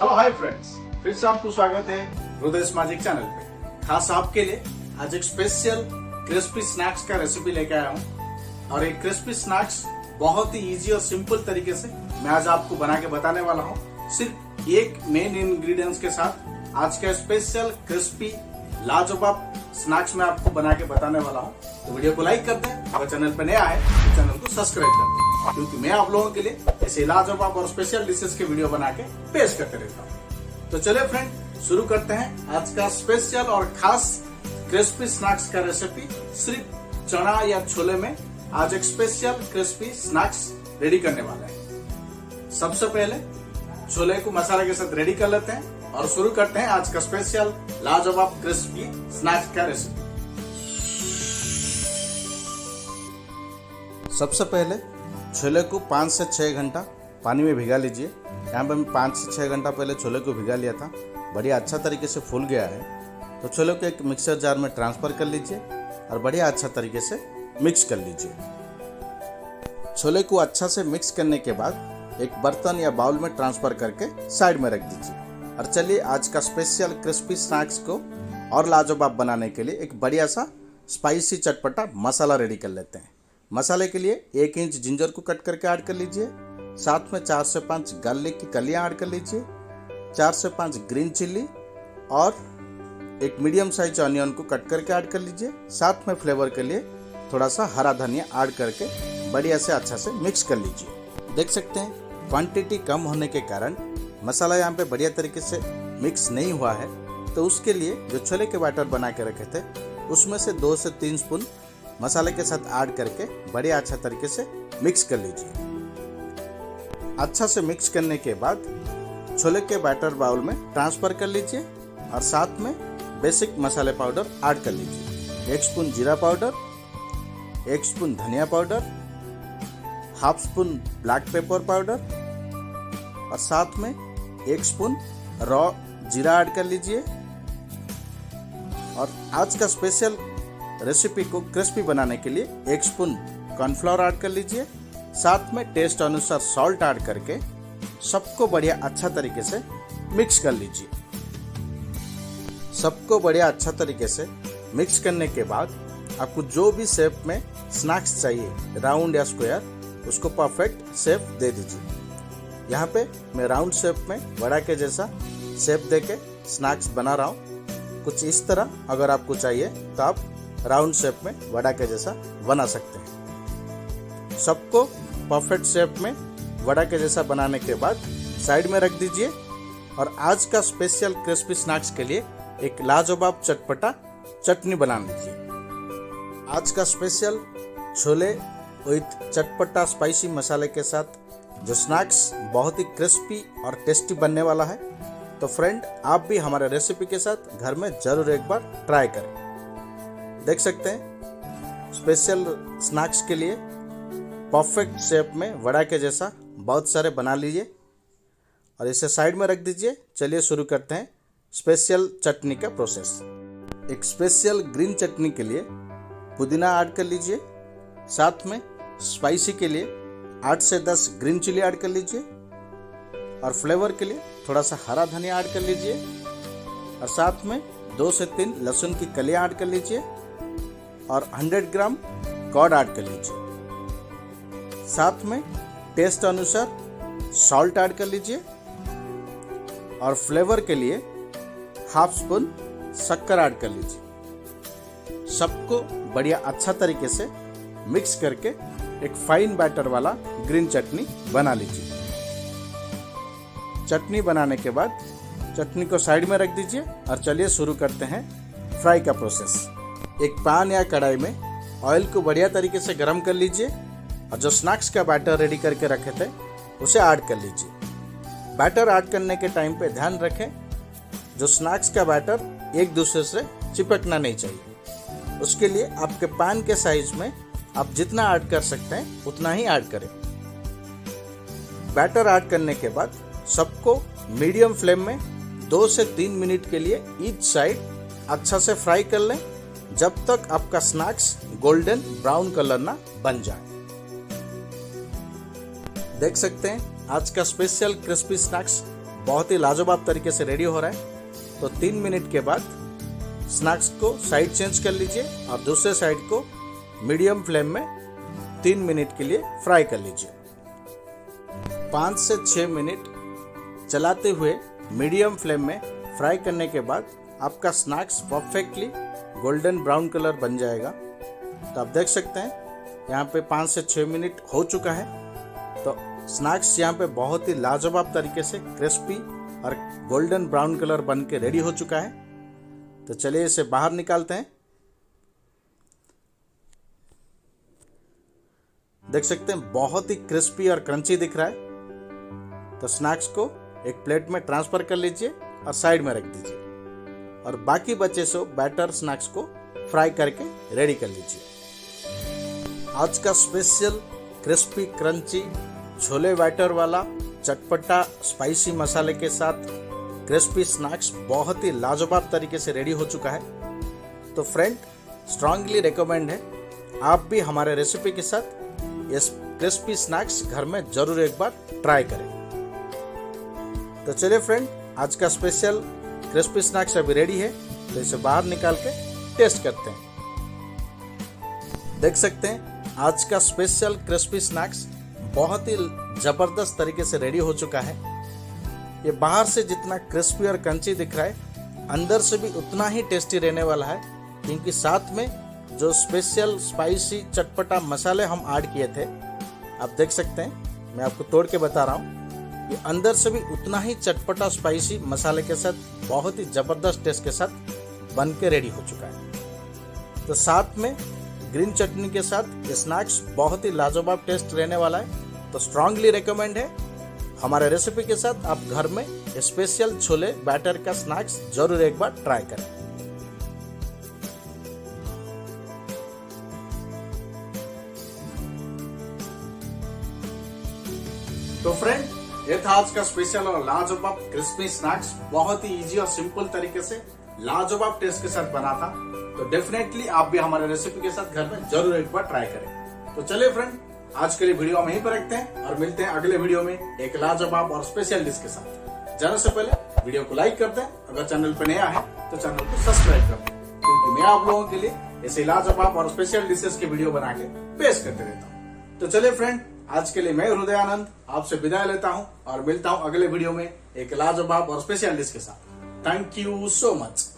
Hello hi friends, फिर से आपको स्वागत है हृदय मैजिक चैनल पे। खास आपके लिए आज एक स्पेशल क्रिस्पी स्नैक्स का रेसिपी लेके आया हूँ और एक क्रिस्पी स्नैक्स बहुत ही इजी और सिंपल तरीके से मैं आज आपको बना के बताने वाला हूँ। सिर्फ एक मेन इंग्रेडिएंट्स के साथ आज का स्पेशल क्रिस्पी लाजवाब स्नैक्स मैं आपको बना के बताने वाला हूँ। तो वीडियो को लाइक कर दें, अगर चैनल पे नया है तो चैनल को सब्सक्राइब कर दें, क्योंकि मैं आप लोगों के लिए ऐसे लाजवाब और स्पेशल डिशेस के वीडियो बना के पेश करते रहता हूँ। तो चलिए फ्रेंड, शुरू करते हैं आज का स्पेशल और खास क्रिस्पी स्नैक्स का रेसिपी। सिर्फ चना या छोले में आज एक स्पेशल क्रिस्पी स्नैक्स रेडी करने वाला है। सबसे पहले छोले को मसाले के साथ रेडी कर लेते हैं और शुरू करते हैं आज का स्पेशल लाजवाब क्रिस्पी स्नैक्स का रेसिपी। सबसे पहले छोले को 5 से 6 घंटा पानी में भिगा लीजिए। यहाँ पे मैं 5 से 6 घंटा पहले छोले को भिगा लिया था, बढ़िया अच्छा तरीके से फूल गया है। तो छोले को एक मिक्सर जार में ट्रांसफ़र कर लीजिए और बढ़िया अच्छा तरीके से मिक्स कर लीजिए। छोले को अच्छा से मिक्स करने के बाद एक बर्तन या बाउल में ट्रांसफ़र करके साइड में रख दीजिए। और चलिए आज का स्पेशल क्रिस्पी स्नैक्स को और लाजवाब बनाने के लिए एक बढ़िया सा स्पाइसी चटपटा मसाला रेडी कर लेते हैं। मसाले के लिए 1 इंच जिंजर को कट करके ऐड कर लीजिए, साथ में 4 से 5 गार्लिक की कलियां ऐड कर लीजिए, 4 से 5 ग्रीन चिल्ली और एक मीडियम साइज ऑनियन को कट करके ऐड कर लीजिए। साथ में फ्लेवर के लिए थोड़ा सा हरा धनिया ऐड करके बढ़िया से अच्छा से मिक्स कर लीजिए। देख सकते हैं क्वांटिटी कम होने के कारण मसाला यहाँ पे बढ़िया तरीके से मिक्स नहीं हुआ है, तो उसके लिए जो छोले के बैटर बना के रखे थे उसमें से 2 से 3 स्पून मसाले के साथ ऐड करके बढ़िया अच्छा तरीके से मिक्स कर लीजिए। अच्छा से मिक्स करने के बाद छोले के बैटर बाउल में ट्रांसफ़र कर लीजिए और साथ में बेसिक मसाले पाउडर ऐड कर लीजिए। 1 स्पून जीरा पाउडर, 1 स्पून धनिया powder, half spoon black pepper powder और साथ में 1 स्पून रॉ जीरा ऐड कर लीजिए। और आज का स्पेशल रेसिपी को क्रिस्पी बनाने के लिए 1 स्पून कॉर्नफ्लोर ऐड कर लीजिए। साथ में टेस्ट अनुसार सॉल्ट ऐड करके सबको बढ़िया अच्छा तरीके से मिक्स कर लीजिए। सबको बढ़िया अच्छा तरीके से मिक्स करने के बाद आपको जो भी शेप में स्नैक्स चाहिए, राउंड या स्क्वायर, उसको परफेक्ट शेप दे दीजिए। यहाँ पे मैं राउंड शेप में वड़ा के जैसा शेप देके स्नैक्स बना रहा हूँ। कुछ इस तरह अगर आपको चाहिए तो आप राउंड शेप में वड़ा के जैसा बना सकते हैं। सबको परफेक्ट शेप में वड़ा के जैसा बनाने के बाद साइड में रख दीजिए और आज का स्पेशल क्रिस्पी स्नैक्स के लिए एक लाजवाब चटपटा चटनी बना लीजिए। आज का स्पेशल छोले विथ चटपटा स्पाइसी मसाले के साथ जो स्नैक्स बहुत ही क्रिस्पी और टेस्टी बनने वाला है। तो फ्रेंड, आप भी हमारे रेसिपी के साथ घर में ज़रूर एक बार ट्राई करें। देख सकते हैं स्पेशल स्नैक्स के लिए परफेक्ट शेप में वड़ा के जैसा बहुत सारे बना लीजिए और इसे साइड में रख दीजिए। चलिए शुरू करते हैं स्पेशल चटनी का प्रोसेस। एक स्पेशल ग्रीन चटनी के लिए पुदीना ऐड कर लीजिए। साथ में स्पाइसी के लिए 8 से 10 ग्रीन चिली ऐड कर लीजिए और फ्लेवर के लिए थोड़ा सा हरा धनिया ऐड कर लीजिए और साथ में 2 से 3 लहसुन की कलियां ऐड कर लीजिए और 100 ग्राम कर्ड ऐड कर लीजिए। साथ में टेस्ट अनुसार सॉल्ट ऐड कर लीजिए और फ्लेवर के लिए हाफ स्पून शक्कर ऐड कर लीजिए। सबको बढ़िया अच्छा तरीके से मिक्स करके एक फाइन बैटर वाला ग्रीन चटनी बना लीजिए। चटनी बनाने के बाद चटनी को साइड में रख दीजिए और चलिए शुरू करते हैं फ्राई का प्रोसेस। एक पैन या कढ़ाई में ऑयल को बढ़िया तरीके से गर्म कर लीजिए और जो स्नैक्स का बैटर रेडी करके रखे थे उसे ऐड कर लीजिए। बैटर ऐड करने के टाइम पे ध्यान रखें जो स्नैक्स का बैटर एक दूसरे से चिपकना नहीं चाहिए। उसके लिए आपके पैन के साइज में आप जितना ऐड कर सकते हैं उतना ही ऐड करें। बैटर ऐड करने के बाद सबको मीडियम फ्लेम में 2 से 3 मिनट के लिए ईच साइड अच्छा से फ्राई कर लें, जब तक आपका स्नैक्स गोल्डन ब्राउन कलर ना बन जाए। देख सकते हैं आज का स्पेशल क्रिस्पी स्नैक्स बहुत ही लाजवाब तरीके से रेडी हो रहा है। तो 3 मिनट के बाद स्नैक्स को साइड चेंज कर लीजिए और दूसरे साइड को मीडियम फ्लेम में 3 मिनट के लिए फ्राई कर लीजिए। 5 से 6 मिनट चलाते हुए मीडियम फ्लेम में फ्राई करने के बाद आपका snacks perfectly golden brown colour बन जाएगा। तो आप देख सकते हैं यहाँ पे 5 से 6 मिनट हो चुका है। तो स्नैक्स यहाँ पे बहुत ही लाजवाब तरीके से क्रिस्पी और गोल्डन ब्राउन कलर बन के रेडी हो चुका है। तो चलिए इसे बाहर निकालते हैं। देख सकते हैं बहुत ही क्रिस्पी और क्रंची दिख रहा है। तो स्नैक्स को एक प्लेट में ट्रांसफर कर लीजिए और साइड में रख दीजिए और बाकी बचे सो बैटर स्नैक्स को फ्राई करके रेडी कर लीजिए। आज का स्पेशल क्रिस्पी क्रंची छोले बैटर वाला चटपटा स्पाइसी मसाले के साथ क्रिस्पी स्नैक्स बहुत ही लाजवाब तरीके से रेडी हो चुका है। तो फ्रेंड, स्ट्रांगली रिकमेंड है आप भी हमारे रेसिपी के साथ इस क्रिस्पी स्नैक्स घर में जरूर एक बार ट्राई करें। तो चलिए फ्रेंड, आज का स्पेशल क्रिस्पी स्नैक्स अभी रेडी है। तो इसे बाहर निकाल के टेस्ट करते हैं। देख सकते हैं आज का स्पेशल क्रिस्पी स्नैक्स बहुत ही जबरदस्त तरीके से रेडी हो चुका है। ये बाहर से जितना क्रिस्पी और क्रंची दिख रहा है, अंदर से भी उतना ही टेस्टी रहने वाला है, क्योंकि साथ में जो स्पेशल स्पाइसी चटपटा मसाले हम ऐड किए थे, आप देख सकते हैं, मैं आपको तोड़ के बता रहा हूँ, ये अंदर से भी उतना ही चटपटा स्पाइसी मसाले के साथ बहुत ही जबरदस्त टेस्ट के साथ बन के रेडी हो चुका है। तो साथ में ग्रीन चटनी के साथ ये स्नैक्स बहुत ही लाजवाब टेस्ट रहने वाला है। तो स्ट्रांगली रिकमेंड है हमारे रेसिपी के साथ आप घर में स्पेशल छोले बैटर का स्नैक्स जरूर एक बार ट्राई करें। तो फ्रेंड, ये था आज का स्पेशल और लाजवाब क्रिस्पी स्नैक्स। बहुत ही इजी और सिंपल तरीके से लाजवाब टेस्ट के साथ बना था। तो डेफिनेटली आप भी हमारे रेसिपी के साथ घर में जरूर एक बार ट्राई करें। तो चलिए फ्रेंड, आज के लिए वीडियो हम यहीं पर रखते हैं और मिलते हैं अगले वीडियो में एक लाजवाब और स्पेशल डिश के साथ। जाने से पहले वीडियो को लाइक कर दें, अगर चैनल पर नया है तो चैनल को सब्सक्राइब कर दें, क्योंकि मैं आप लोगों के लिए ऐसे लाजवाब और स्पेशल डिशेस के वीडियो बना के पेश करते रहता हूँ। तो चलिए फ्रेंड, आज के लिए मैं हृदयानंद आपसे विदाई लेता हूँ और मिलता हूँ अगले वीडियो में एक लाजवाब और स्पेशल डिश के साथ। Thank you so much.